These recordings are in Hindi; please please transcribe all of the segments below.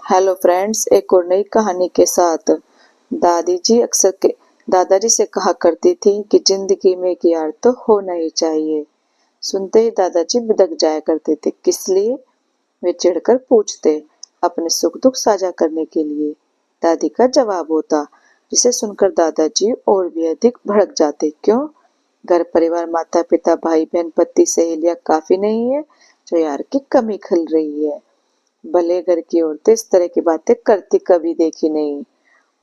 हेलो फ्रेंड्स, एक और नई कहानी के साथ। दादाजी से कहा करती थी कि जिंदगी में एक यार तो होना ही चाहिए। सुनते ही दादाजी बिदक जाया करते थे। किस लिए? वे चिढ़कर पूछते। अपने सुख दुख साझा करने के लिए, दादी का जवाब होता, जिसे सुनकर दादाजी और भी अधिक भड़क जाते। क्यों? घर परिवार, माता पिता, भाई बहन, पति, सहेलियां काफी नहीं है जो यार की कमी खल रही है? भले घर की औरतें इस तरह की बातें करती कभी देखी नहीं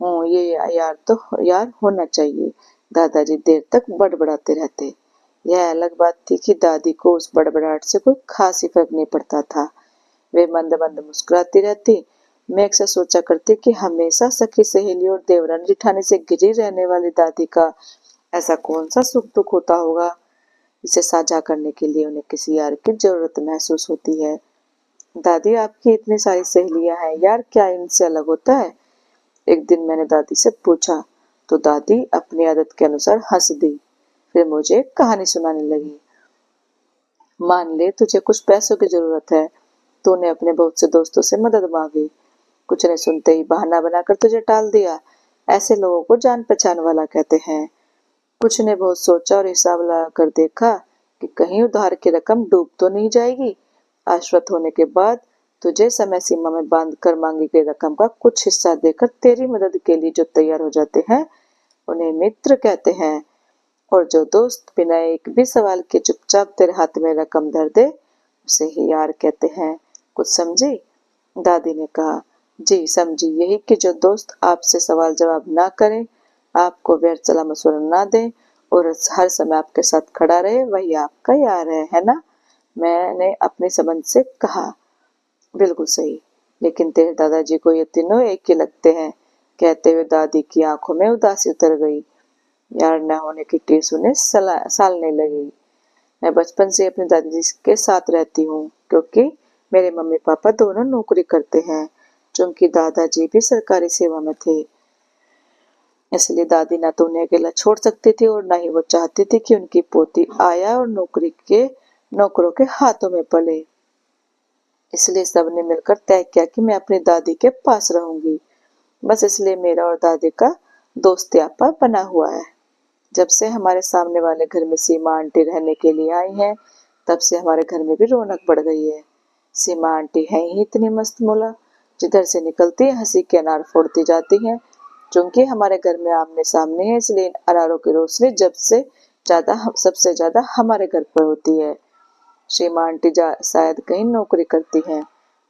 हूँ। ये यार तो यार होना चाहिए, दादाजी देर तक बड़बड़ाते रहते। यह अलग बात थी कि दादी को उस बड़बड़ाहट से कोई खास ही फर्क नहीं पड़ता था। वे मंद मंद मुस्कुराती रहती। मैं अक्सर सोचा करती कि हमेशा सखी सहेली और देवरानी जिठानी से घिरी रहने वाली दादी का ऐसा कौन सा सुख दुख होता होगा, इसे साझा करने के लिए उन्हें किसी यार की जरूरत महसूस होती है। दादी, आपकी इतनी सारी सहेलियां हैं, यार क्या इनसे अलग होता है? एक दिन मैंने दादी से पूछा तो दादी अपनी आदत के अनुसार हंस दी। फिर मुझे एक कहानी सुनाने लगी। मान ले तुझे कुछ पैसों की जरूरत है। तूने अपने बहुत से दोस्तों से मदद मांगी। कुछ ने सुनते ही बहाना बनाकर तुझे टाल दिया। ऐसे लोगों को जान पहचान वाला कहते हैं। कुछ ने बहुत सोचा और हिसाब लगा कर देखा कि कहीं उधार की रकम डूब तो नहीं जाएगी। आश्वस्त होने के बाद तुझे समय सीमा में बांध कर मांगी गई रकम का कुछ हिस्सा देकर तेरी मदद के लिए जो तैयार हो जाते हैं, उन्हें मित्र कहते हैं। और जो दोस्त बिना एक भी सवाल के चुपचाप तेरे हाथ में रकम धर दे, उसे ही यार कहते हैं। कुछ समझी? दादी ने कहा। जी समझी। यही कि जो दोस्त आपसे सवाल जवाब ना करे, आपको व्यर्थ सलाह मशवरा ना दे और हर समय आपके साथ खड़ा रहे, वही आपका यार है ना? मैंने अपनी समझ से कहा। बिल्कुल सही। लेकिन तेरे दादाजी को ये तीनों एक ही लगते हैं, कहते हुए दादी की आंखों में उदासी उतर गई। यार न होने की टीस उन्हें सालने लगी। मैं बचपन से अपनी दादी के साथ रहती हूँ, क्योंकि मेरे मम्मी पापा दोनों नौकरी करते हैं। चूंकि दादाजी भी सरकारी सेवा में थे, इसलिए दादी ना तो उन्हें अकेला छोड़ सकती थी और ना ही वो चाहती थी कि उनकी पोती आया और नौकरों के हाथों में पले। इसलिए सबने मिलकर तय किया कि मैं अपनी दादी के पास रहूंगी। बस इसलिए मेरा और दादी का दोस्तियापा बना हुआ है। जब से हमारे सामने वाले घर में सीमा आंटी रहने के लिए आई हैं, तब से हमारे घर में भी रौनक बढ़ गई है। सीमा आंटी है ही इतनी मस्त मौला, जिधर से निकलती है हंसी के अनार फोड़ती जाती हैं। चूंकि हमारे घर में आमने सामने है, इसलिए इन अनारों की रोशनी सबसे ज्यादा हमारे घर पर होती है। सीमा आंटी शायद कहीं नौकरी करती हैं।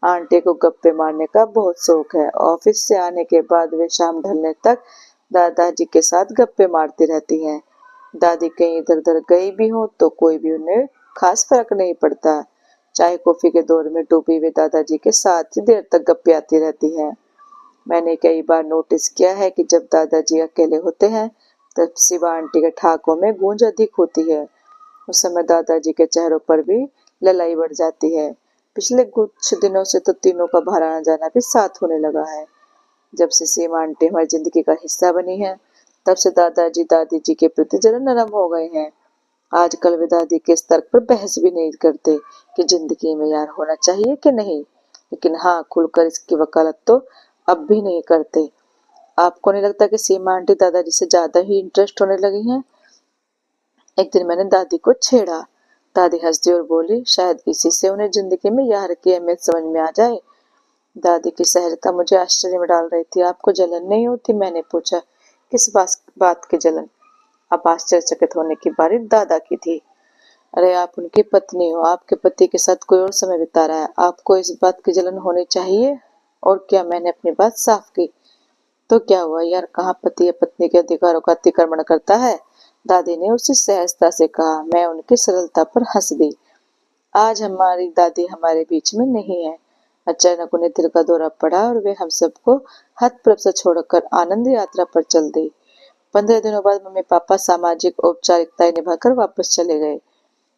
आंटी को गप्पे मारने का बहुत शौक है। ऑफिस से आने के बाद वे शाम ढलने तक दादाजी के साथ गप्पे मारती रहती हैं। दादी कहीं इधर उधर गई भी हो तो कोई भी उन्हें खास फर्क नहीं पड़ता। चाय कॉफी के दौर में डूबी वे दादाजी के साथ ही देर तक गप्पे आती रहती हैं। मैंने कई बार नोटिस किया है कि जब दादाजी अकेले होते हैं, तब शिवा आंटी के ठहाकों में गूंज अधिक होती है। उस समय दादाजी के चेहरों पर भी ललाई बढ़ जाती है। पिछले कुछ दिनों से तो तीनों का बाहर आना जाना भी साथ होने लगा है। जब से सीमा आंटी हमारी जिंदगी का हिस्सा बनी है, तब से दादाजी दादी जी के प्रति जरा नरम हो गए हैं। आजकल वे दादी के स्तर पर बहस भी नहीं करते कि जिंदगी में यार होना चाहिए कि नहीं, लेकिन हाँ, खुलकर इसकी वकालत तो अब भी नहीं करते। आपको नहीं लगता कि सीमा आंटी दादाजी से ज्यादा ही इंटरेस्ट होने लगी हैं? एक दिन मैंने दादी को छेड़ा। दादी हंस दी और बोली, शायद इसी से उन्हें जिंदगी में यार की अहमियत समझ में आ जाए। दादी की सहजता मुझे आश्चर्य में डाल रही थी। आपको जलन नहीं होती? मैंने पूछा। किस बात की जलन? अब आश्चर्यचकित होने की बारी दादा की थी। अरे, आप उनकी पत्नी हो, आपके पति के साथ कोई और समय बिता रहा है, आपको इस बात की जलन होनी चाहिए। और क्या? मैंने अपनी बात साफ की। तो क्या हुआ यार, कहाँ पति या पत्नी के अधिकारों का अतिक्रमण करता है? दादी ने उसी सहजता से कहा। मैं उनकी सरलता पर हंस दी। आज हमारी दादी हमारे बीच में नहीं है। अचानक उन्हें दिल का दौरा पड़ा और वे हम सबको हतप्रभ से छोड़कर आनंद यात्रा पर चल दी। 15 दिनों बाद मम्मी पापा सामाजिक औपचारिकताएं निभाकर वापस चले गए।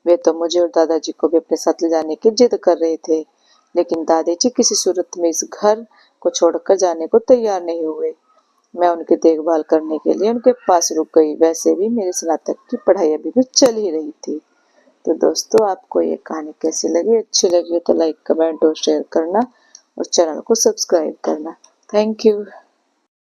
वे तो मुझे और दादाजी को भी अपने साथ ले जाने की जिद कर रहे थे, लेकिन दादाजी किसी सूरत में इस घर को छोड़कर जाने को तैयार नहीं हुए। मैं उनकी देखभाल करने के लिए उनके पास रुक गई। वैसे भी मेरी स्नातक की पढ़ाई अभी भी चल ही रही थी। तो दोस्तों, आपको ये कहानी कैसी लगी? अच्छी लगी तो लाइक, कमेंट और शेयर करना और चैनल को सब्सक्राइब करना। Thank you.